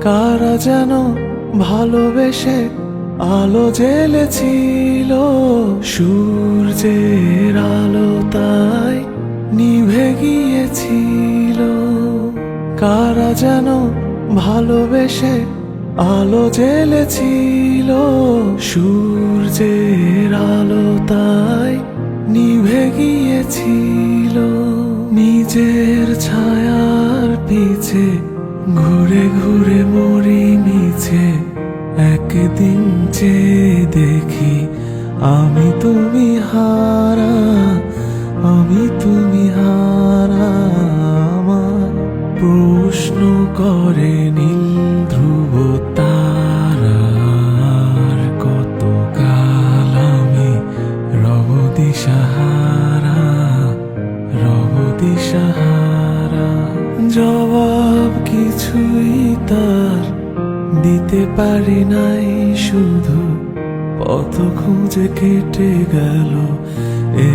কারা যেন ভালোবেসে আলো জ্বেলেছিল, সূর্যের আলো তাই নিভে গিয়েছিল। কারা যেন ভালোবেসে আলো জ্বেলেছিল, সূর্যের আলো তাই নিভে গিয়েছিল। নিজের ছায়ার পিছে ঘুরে ঘুরে মরি মিছে, একদিন চেয়ে দেখি আমি তুমি হারা, আমি তুমি হারা। আমার প্রশ্ন করে নীল ধ্রুব তারার, কতকাল আমি রব দিশাহারা, রব দিশাহারা। জবাব কিছুই তার দিতে পারি নাই, শুধু পথ খুঁজে কেটে গেল এ